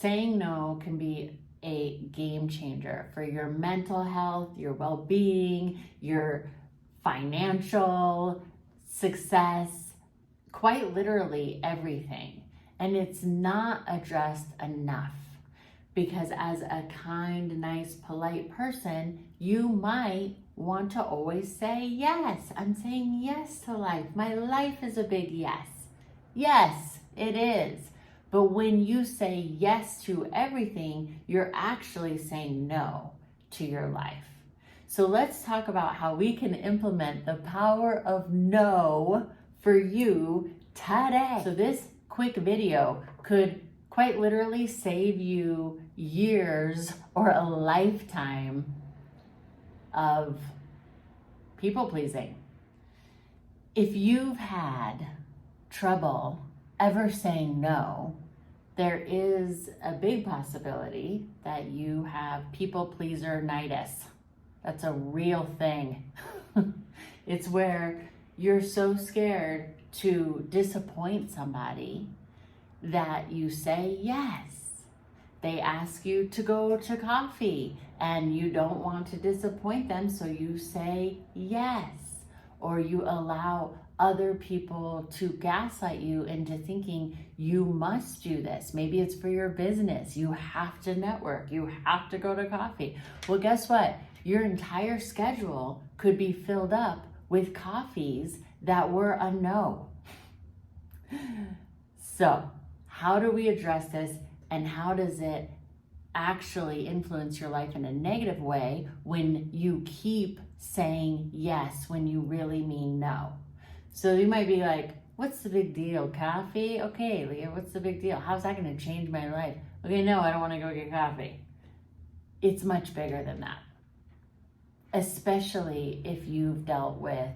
saying no can be a game changer for your mental health, your well-being, your financial success, quite literally everything. And it's not addressed enough, because as a kind, nice, polite person, you might want to always say yes. I'm saying yes to life. My life is a big yes. Yes, it is. But when you say yes to everything, you're actually saying no to your life. So let's talk about how we can implement the power of no for you today. So this quick video could quite literally save you years or a lifetime of people pleasing. If you've had trouble ever saying no, there is a big possibility that you have people pleaser-nitis. That's a real thing. It's where you're so scared to disappoint somebody that you say yes. They ask you to go to coffee and you don't want to disappoint them, so you say yes. Or you allow other people to gaslight you into thinking you must do this. Maybe it's for your business. You have to network. You have to go to coffee. Well, guess what? Your entire schedule could be filled up with coffees that were a no. So, how do we address this, and how does it actually influence your life in a negative way when you keep saying yes when you really mean no? So you might be like, what's the big deal? Coffee? Okay, Leah, what's the big deal? How's that going to change my life? Okay, no, I don't want to go get coffee. It's much bigger than that. Especially if you've dealt with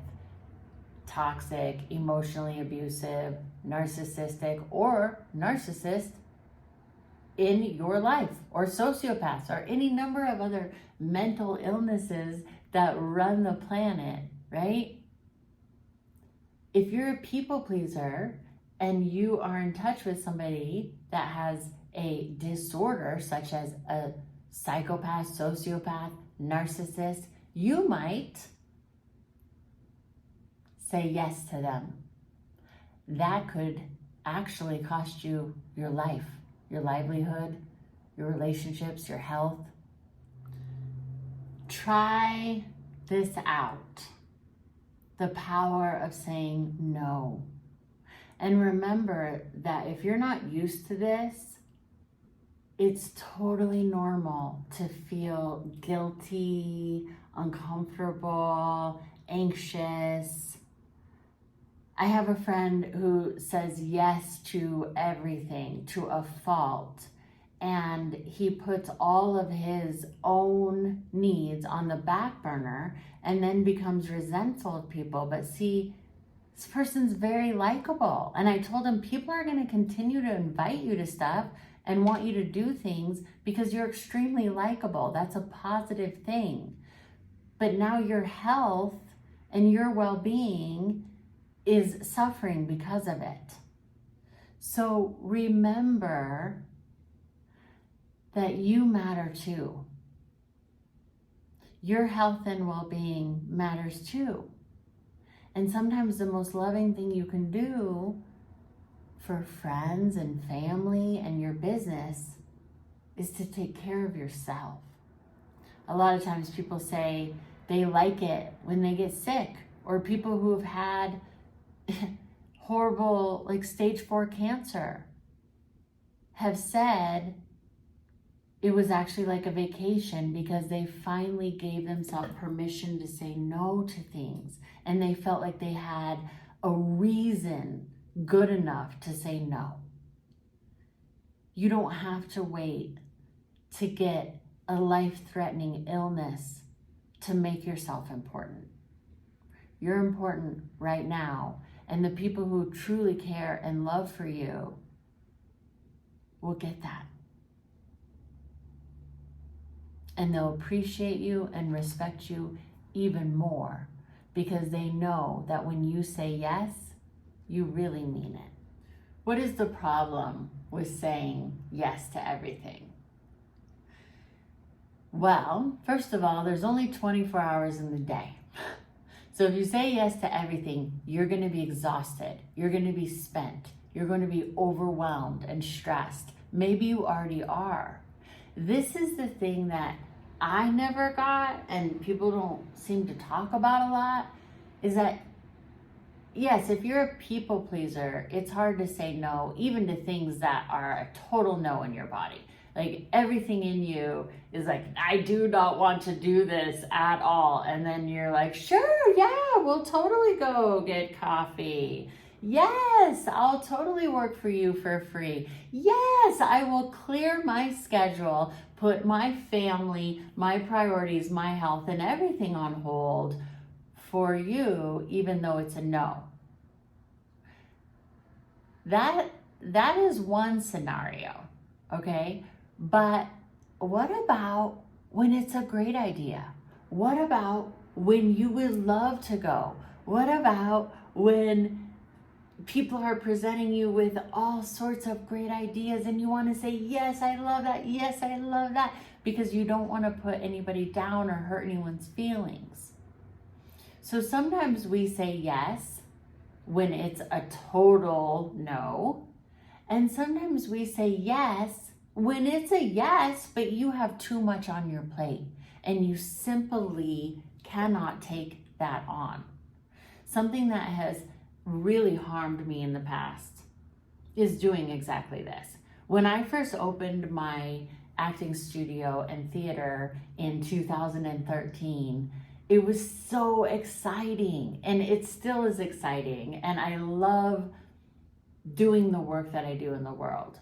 toxic, emotionally abusive, narcissistic, or narcissist in your life, or sociopaths, or any number of other mental illnesses that run the planet, right? If you're a people pleaser and you are in touch with somebody that has a disorder such as a psychopath, sociopath, narcissist, you might say yes to them. That could actually cost you your life, your livelihood, your relationships, your health. Try this out. The power of saying no. And remember that if you're not used to this, it's totally normal to feel guilty, uncomfortable, anxious. I have a friend who says yes to everything, to a fault, and he puts all of his own needs on the back burner and then becomes resentful of people. But see, this person's very likable. And I told him, people are going to continue to invite you to stuff and want you to do things because you're extremely likable. That's a positive thing. But now your health and your well-being is suffering because of it. So remember that you matter too. Your health and well-being matters too. And sometimes the most loving thing you can do for friends and family and your business is to take care of yourself. A lot of times people say they like it when they get sick, or people who have had horrible, like stage 4 cancer, have said it was actually like a vacation because they finally gave themselves permission to say no to things, and they felt like they had a reason good enough to say no. You don't have to wait to get a life-threatening illness to make yourself important. You're important right now, and the people who truly care and love for you will get that. And they'll appreciate you and respect you even more because they know that when you say yes, you really mean it. What is the problem with saying yes to everything? Well, first of all, there's only 24 hours in the day. So if you say yes to everything, you're going to be exhausted. You're going to be spent. You're going to be overwhelmed and stressed. Maybe you already are. This is the thing that I never got, and people don't seem to talk about a lot, is that yes, if you're a people pleaser, it's hard to say no, even to things that are a total no in your body. Like everything in you is like, I do not want to do this at all. And then you're like, sure, yeah, we'll totally go get coffee. Yes, I'll totally work for you for free. Yes, I will clear my schedule, put my family, my priorities, my health, and everything on hold for you, even though it's a no. That is one scenario, okay? But what about when it's a great idea? What about when you would love to go? What about when people are presenting you with all sorts of great ideas and you want to say, yes, I love that. Yes, I love that. Because you don't want to put anybody down or hurt anyone's feelings. So sometimes we say yes when it's a total no. And sometimes we say yes when it's a yes, but you have too much on your plate and you simply cannot take that on. Something that has really harmed me in the past is doing exactly this. When I first opened my acting studio and theater in 2013, it was so exciting, and it still is exciting, and I love doing the work that I do in the world.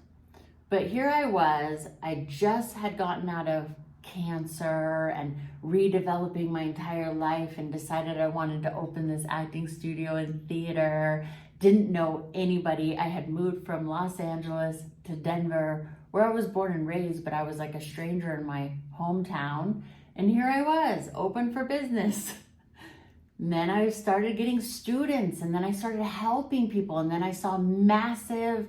But here I was, I just had gotten out of cancer and redeveloping my entire life and decided I wanted to open this acting studio and theater. Didn't know anybody. I had moved from Los Angeles to Denver, where I was born and raised, but I was like a stranger in my hometown. And here I was, open for business. And then I started getting students, and then I started helping people, and then I saw massive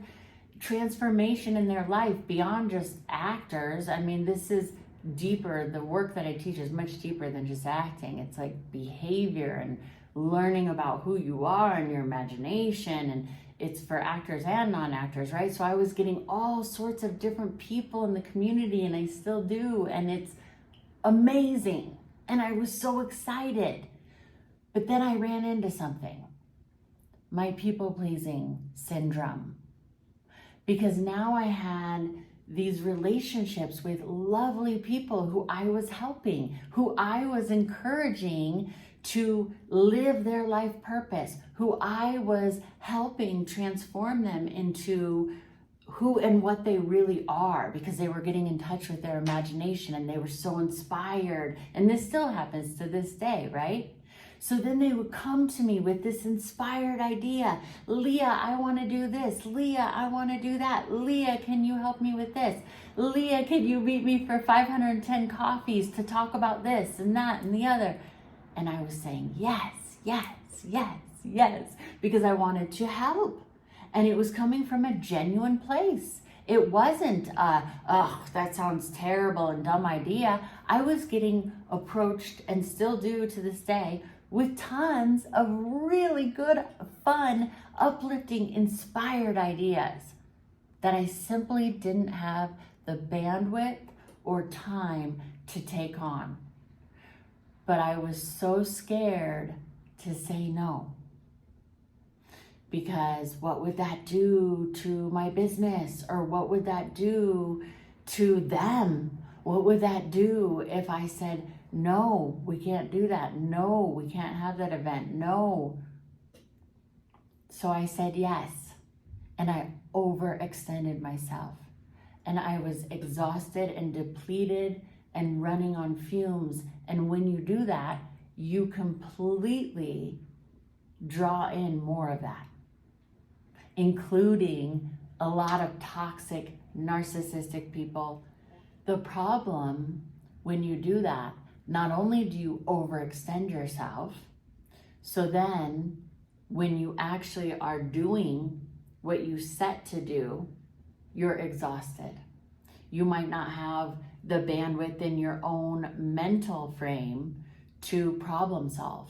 transformation in their life beyond just actors. I mean, this is deeper. The work that I teach is much deeper than just acting. It's like behavior and learning about who you are and your imagination, and it's for actors and non-actors, right? So I was getting all sorts of different people in the community, and I still do, and it's amazing. And I was so excited. But then I ran into something, my people-pleasing syndrome. Because now I had these relationships with lovely people who I was helping, who I was encouraging to live their life purpose, who I was helping transform them into who and what they really are, because they were getting in touch with their imagination and they were so inspired. And this still happens to this day, right? So then they would come to me with this inspired idea. Leah, I want to do this. Leah, I want to do that. Leah, can you help me with this? Leah, can you meet me for 510 coffees to talk about this and that and the other? And I was saying, yes, yes, yes, yes, because I wanted to help. And it was coming from a genuine place. It wasn't, that sounds terrible and dumb idea. I was getting approached, and still do to this day, with tons of really good, fun, uplifting, inspired ideas that I simply didn't have the bandwidth or time to take on. But I was so scared to say no. Because what would that do to my business? Or what would that do to them? What would that do if I said, no, we can't do that. No, we can't have that event. No. So I said yes. And I overextended myself. And I was exhausted and depleted and running on fumes. And when you do that, you completely draw in more of that, including a lot of toxic, narcissistic people. The problem when you do that, not only do you overextend yourself, so then when you actually are doing what you set to do, you're exhausted. You might not have the bandwidth in your own mental frame to problem solve.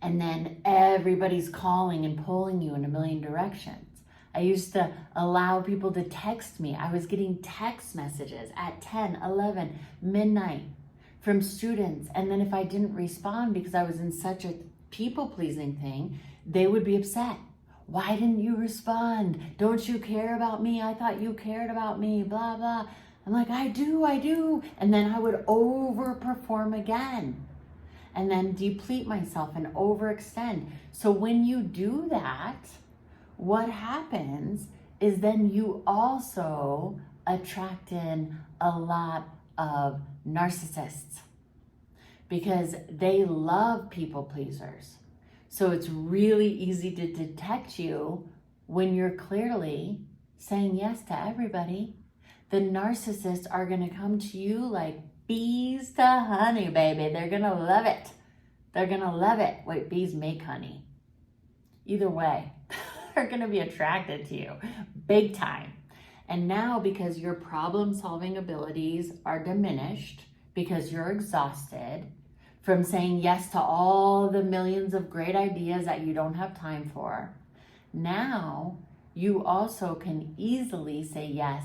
And then everybody's calling and pulling you in a million directions. I used to allow people to text me. I was getting text messages at 10, 11, midnight from students. And then if I didn't respond because I was in such a people-pleasing thing, they would be upset. Why didn't you respond? Don't you care about me? I thought you cared about me, blah, blah. I'm like, I do. And then I would overperform again and then deplete myself and overextend. So when you do that, what happens is then you also attract in a lot of narcissists because they love people pleasers. So it's really easy to detect you when you're clearly saying yes to everybody. The narcissists are going to come to you like bees to honey, baby. They're going to love it. They're going to love it. Wait, bees make honey. Either way, they're going to be attracted to you big time. And now because your problem-solving abilities are diminished, because you're exhausted from saying yes to all the millions of great ideas that you don't have time for, now you also can easily say yes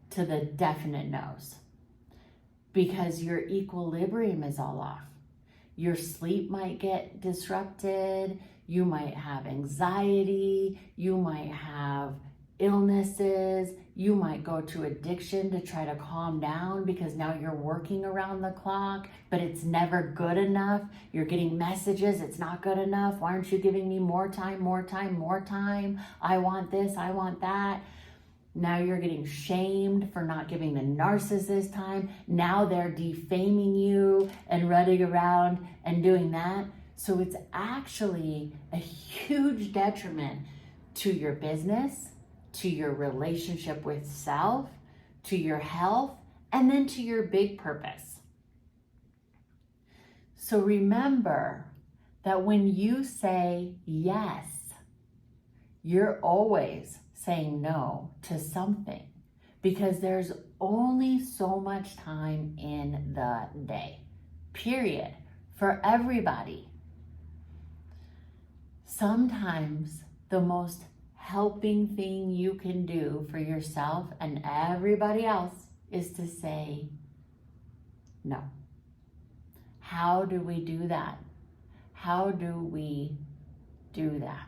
to the definite no's because your equilibrium is all off. Your sleep might get disrupted. You might have anxiety. You might have illnesses. You might go to addiction to try to calm down because now you're working around the clock, but it's never good enough. You're getting messages, it's not good enough. Why aren't you giving me more time? I want this, I want that. Now you're getting shamed for not giving the narcissist time. Now they're defaming you and running around and doing that. So it's actually a huge detriment to your business, to your relationship with self, to your health, and then to your big purpose. So remember that when you say yes, you're always saying no to something because there's only so much time in the day, period, for everybody. Sometimes the most helping thing you can do for yourself and everybody else is to say no. How do we do that? How do we do that?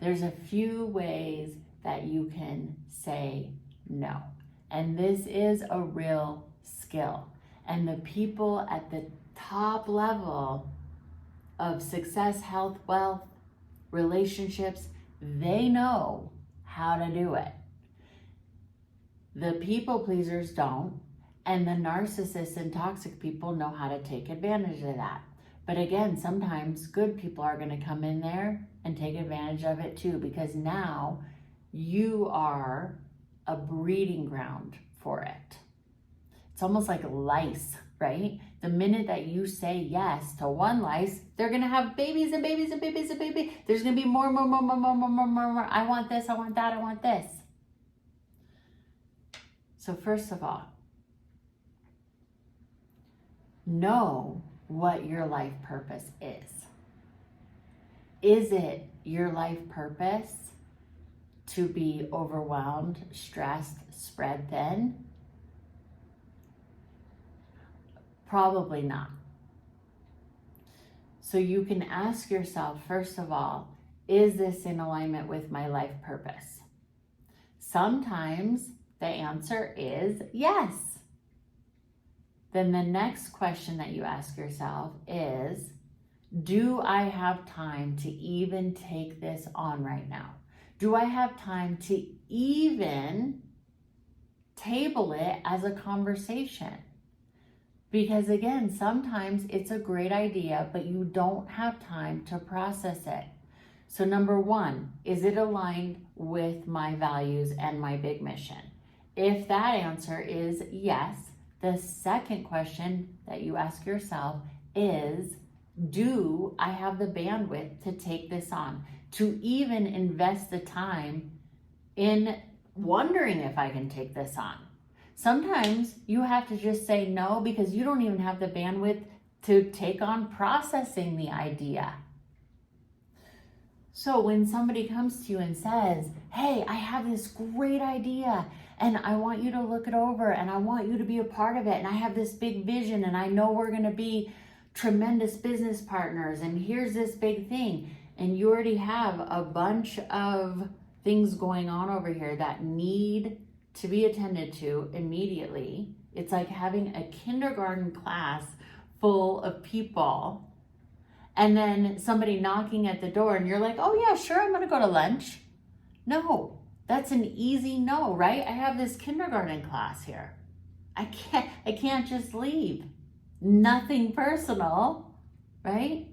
There's a few ways that you can say no. And this is a real skill. And the people at the top level of success, health, wealth, relationships, they know how to do it. The people pleasers don't, and the narcissists and toxic people know how to take advantage of that. But again, sometimes good people are going to come in there and take advantage of it too, because now you are a breeding ground for it. It's almost like lice, right? The minute that you say yes to one lice, they're going to have babies and babies and babies and babies. There's going to be more. I want this, I want that, I want this. So first of all, know what your life purpose is. Is it your life purpose to be overwhelmed, stressed, spread thin? Probably not. So you can ask yourself, first of all, is this in alignment with my life purpose? Sometimes the answer is yes. Then the next question that you ask yourself is, do I have time to even take this on right now? Do I have time to even table it as a conversation? Because again, sometimes it's a great idea, but you don't have time to process it. So number one, is it aligned with my values and my big mission? If that answer is yes, the second question that you ask yourself is, do I have the bandwidth to take this on? to even invest the time in wondering if I can take this on. Sometimes you have to just say no because you don't even have the bandwidth to take on processing the idea. So when somebody comes to you and says, hey, I have this great idea and I want you to look it over and I want you to be a part of it and I have this big vision and I know we're going to be tremendous business partners and here's this big thing, and you already have a bunch of things going on over here that need to be attended to immediately. It's like having a kindergarten class full of people and then somebody knocking at the door and you're like, oh yeah, sure, I'm gonna go to lunch. No, that's an easy no, right? I have this kindergarten class here. I can't just leave. Nothing personal, right?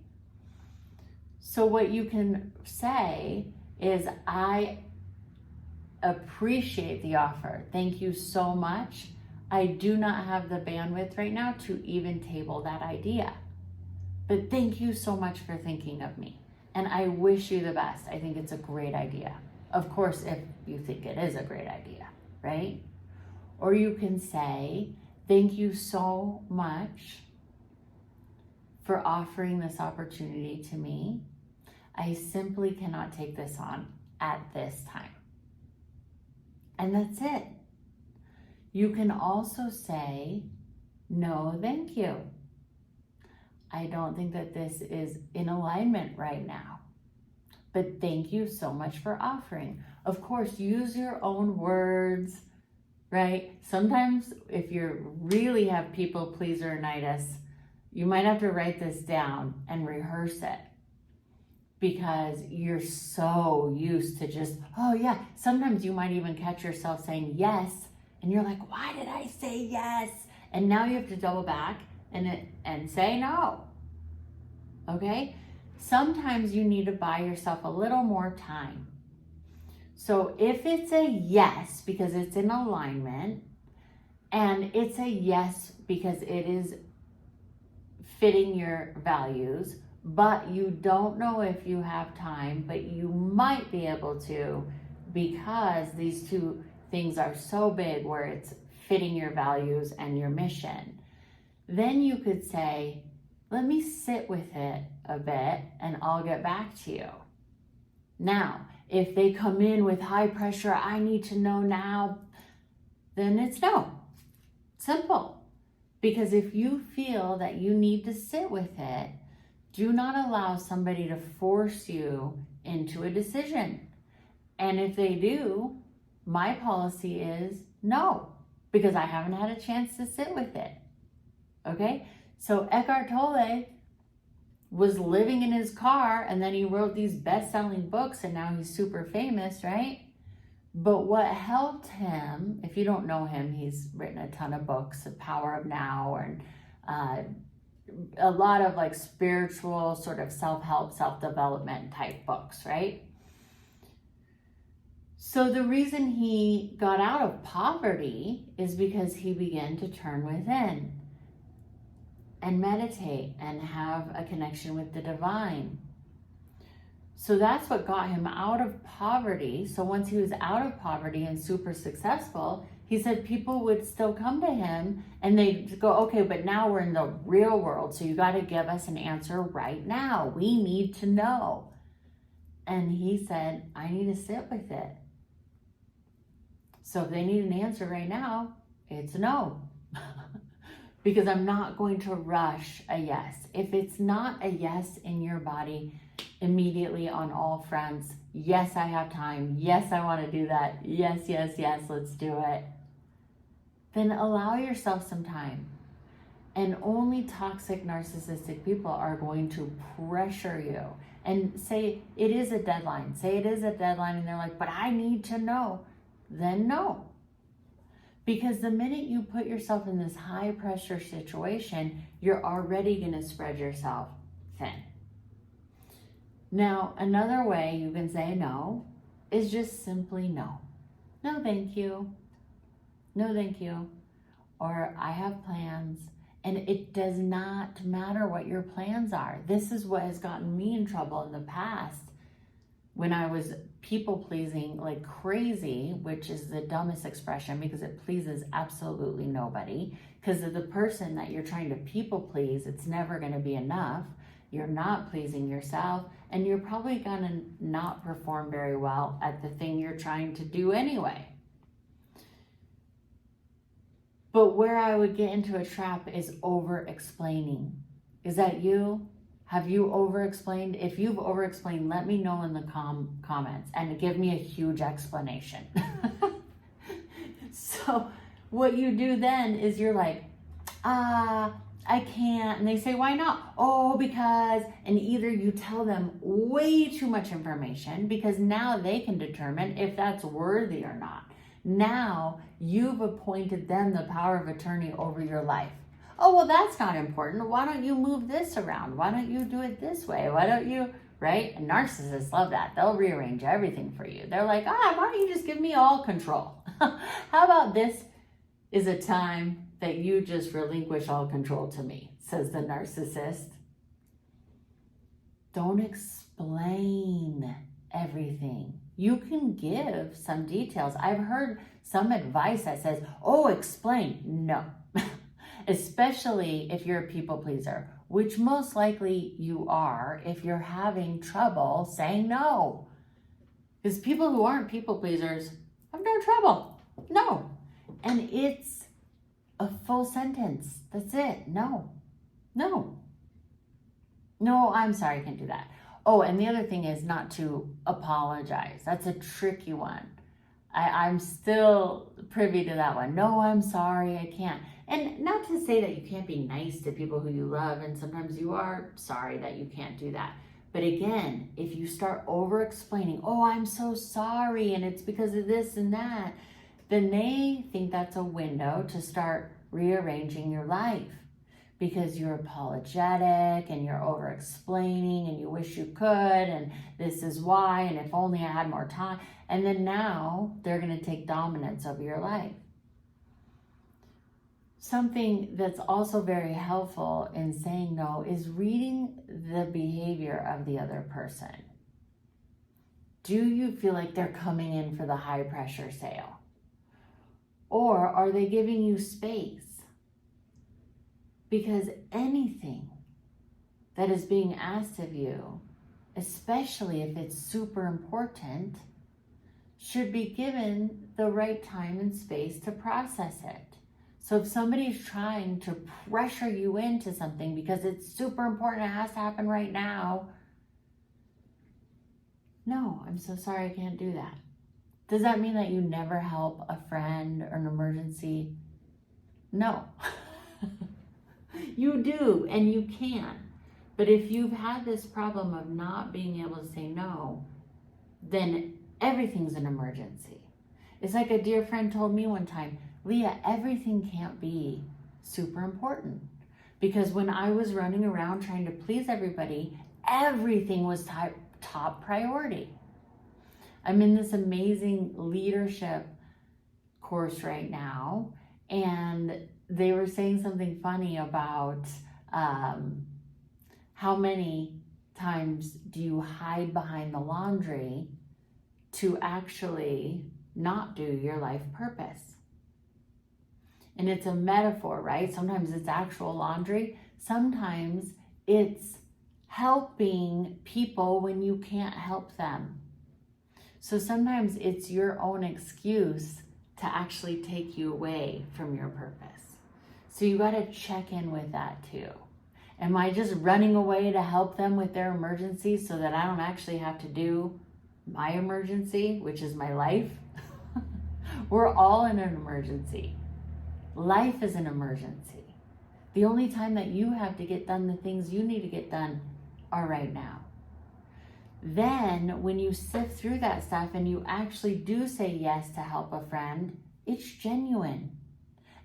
So what you can say is, I appreciate the offer. Thank you so much. I do not have the bandwidth right now to even table that idea. But thank you so much for thinking of me. And I wish you the best. I think it's a great idea. Of course, if you think it is a great idea, right? Or you can say, thank you so much for offering this opportunity to me. I simply cannot take this on at this time. And that's it. You can also say, no, thank you. I don't think that this is in alignment right now, but thank you so much for offering. Of course, use your own words, right? Sometimes if you really have people pleaser-nitis, you might have to write this down and rehearse it because you're so used to just, oh yeah. Sometimes you might even catch yourself saying yes, and you're like, why did I say yes? And now you have to double back and say no, okay? Sometimes you need to buy yourself a little more time. So if it's a yes because it's in alignment, and it's a yes because it is fitting your values, but you don't know if you have time, but you might be able to because these two things are so big where it's fitting your values and your mission, then you could say, let me sit with it a bit and I'll get back to you. Now, if they come in with high pressure, I need to know now, then it's no. Simple. Because if you feel that you need to sit with it, do not allow somebody to force you into a decision. And if they do, my policy is no, because I haven't had a chance to sit with it. Okay? So Eckhart Tolle was living in his car and then he wrote these best-selling books and now he's super famous, right? But what helped him, if you don't know him, he's written a ton of books, The Power of Now, and a lot of like spiritual sort of self-help, self-development type books, right? So the reason he got out of poverty is because he began to turn within and meditate and have a connection with the divine. So that's what got him out of poverty. So once he was out of poverty and super successful, he said people would still come to him and they'd go, okay, but now we're in the real world. So you got to give us an answer right now. We need to know. And he said, I need to sit with it. So if they need an answer right now, it's no. Because I'm not going to rush a yes. If it's not a yes in your body immediately on all fronts, yes, I have time. Yes, I want to do that. Yes, yes, yes, let's do it. Then allow yourself some time. And only toxic narcissistic people are going to pressure you and say it is a deadline. Say it is a deadline and they're like, but I need to know. Then no. Because the minute you put yourself in this high pressure situation, you're already going to spread yourself thin. Now, another way you can say no is just simply no. No, thank you. No, thank you. Or I have plans. And it does not matter what your plans are. This is what has gotten me in trouble in the past. when I was people pleasing like crazy, which is the dumbest expression because it pleases absolutely nobody. Because of the person that you're trying to people please, it's never going to be enough. You're not pleasing yourself, and you're probably going to not perform very well at the thing you're trying to do anyway. But where I would get into a trap is over-explaining. Is that you? Have you over-explained? If you've over-explained, let me know in the comments and give me a huge explanation. So what you do then is you're like, I can't. And they say, why not? Oh, because, and either you tell them way too much information because now they can determine if that's worthy or not. Now you've appointed them the power of attorney over your life. Oh, well, that's not important. Why don't you move this around? Why don't you do it this way? Why don't you, right? And narcissists love that. They'll rearrange everything for you. They're like, why don't you just give me all control? How about this is a time that you just relinquish all control to me, says the narcissist. Don't explain everything. You can give some details. I've heard some advice that says, oh, explain. No. Especially if you're a people pleaser, which most likely you are if you're having trouble saying no. Because people who aren't people pleasers have no trouble. No. And it's a full sentence. That's it. No. No. No, I'm sorry, I can't do that. Oh, and the other thing is not to apologize. That's a tricky one. I'm still privy to that one. No, I'm sorry, I can't. And not to say that you can't be nice to people who you love, and sometimes you are sorry that you can't do that. But again, if you start over-explaining, oh, I'm so sorry, and it's because of this and that, then they think that's a window to start rearranging your life because you're apologetic and you're over-explaining and you wish you could, and this is why, and if only I had more time. And then now they're going to take dominance over your life. Something that's also very helpful in saying no is reading the behavior of the other person. Do you feel like they're coming in for the high pressure sale? Or are they giving you space? Because anything that is being asked of you, especially if it's super important, should be given the right time and space to process it. So if somebody's trying to pressure you into something because it's super important, it has to happen right now, no, I'm so sorry, I can't do that. Does that mean that you never help a friend or an emergency? No. You do, and you can. But if you've had this problem of not being able to say no, then everything's an emergency. It's like a dear friend told me one time, Leah, everything can't be super important. Because when I was running around trying to please everybody, everything was top priority. I'm in this amazing leadership course right now, and they were saying something funny about how many times do you hide behind the laundry to actually not do your life purpose. And it's a metaphor, right? Sometimes it's actual laundry. Sometimes it's helping people when you can't help them. So sometimes it's your own excuse to actually take you away from your purpose. So you got to check in with that too. Am I just running away to help them with their emergency so that I don't actually have to do my emergency, which is my life? We're all in an emergency. Life is an emergency. The only time that you have to get done the things you need to get done are right now. Then when you sift through that stuff and you actually do say yes to help a friend, it's genuine.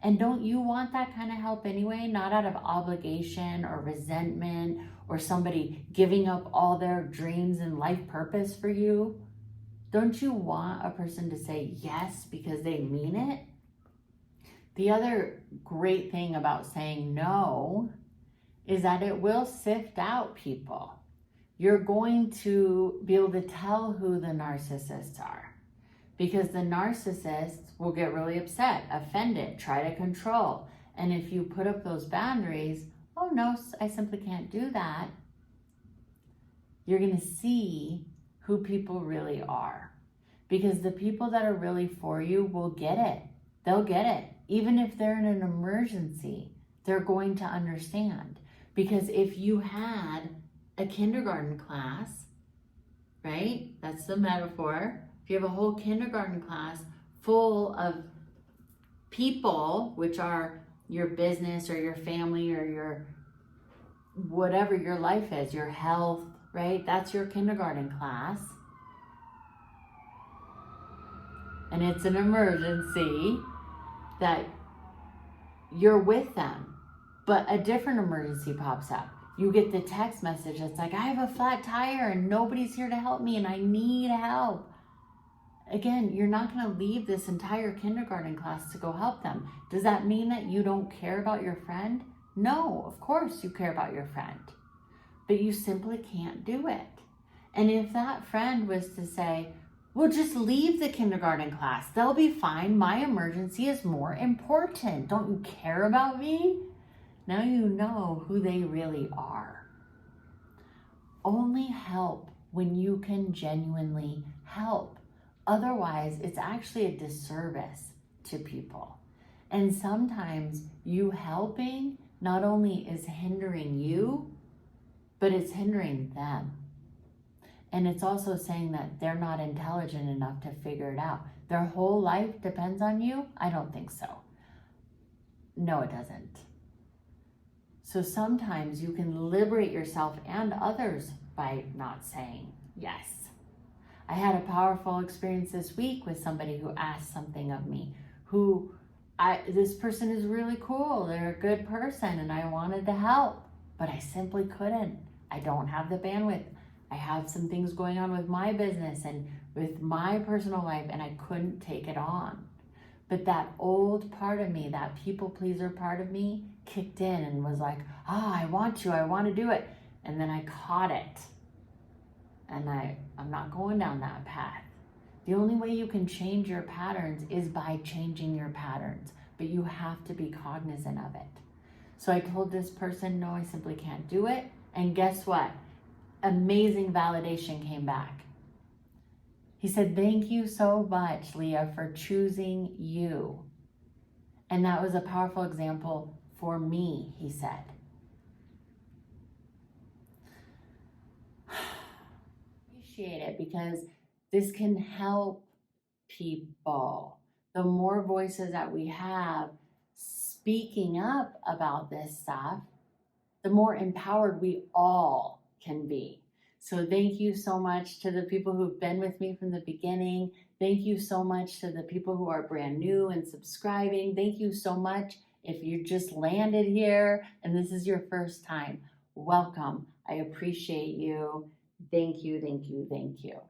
And don't you want that kind of help anyway? Not out of obligation or resentment or somebody giving up all their dreams and life purpose for you. Don't you want a person to say yes because they mean it? The other great thing about saying no is that it will sift out people. you're going to be able to tell who the narcissists are, because the narcissists will get really upset, offended, try to control. And if you put up those boundaries, oh no, I simply can't do that, you're going to see who people really are. Because the people that are really for you will get it. They'll get it. Even if they're in an emergency, they're going to understand. Because if you had a kindergarten class, right? That's the metaphor. If you have a whole kindergarten class full of people, which are your business or your family or your whatever your life is, your health, right? That's your kindergarten class. And it's an emergency that you're with them, but a different emergency pops up. You get the text message that's like, I have a flat tire and nobody's here to help me and I need help. Again, you're not going to leave this entire kindergarten class to go help them. Does that mean that you don't care about your friend? No, of course you care about your friend, but you simply can't do it. And if that friend was to say, well, just leave the kindergarten class, they'll be fine. My emergency is more important. Don't you care about me? Now you know who they really are. Only help when you can genuinely help. Otherwise, it's actually a disservice to people. And sometimes you helping not only is hindering you, but it's hindering them. And it's also saying that they're not intelligent enough to figure it out. Their whole life depends on you? I don't think so. No, it doesn't. So sometimes you can liberate yourself and others by not saying yes. I had a powerful experience this week with somebody who asked something of me, this person is really cool, they're a good person, and I wanted to help, but I simply couldn't. I don't have the bandwidth. I have some things going on with my business and with my personal life, and I couldn't take it on. But that old part of me, that people pleaser part of me, kicked in and was like, I want to do it. And then I caught it. And I'm not going down that path. The only way you can change your patterns is by changing your patterns, but you have to be cognizant of it. So I told this person, no, I simply can't do it. And guess what? Amazing validation came back. He said, thank you so much, Leah, for choosing you. And that was a powerful example for me, he said. Appreciate it, because this can help people. The more voices that we have speaking up about this stuff, the more empowered we all can be. So thank you so much to the people who've been with me from the beginning. Thank you so much to the people who are brand new and subscribing. Thank you so much if you just landed here and this is your first time. Welcome. I appreciate you. Thank you, thank you, thank you.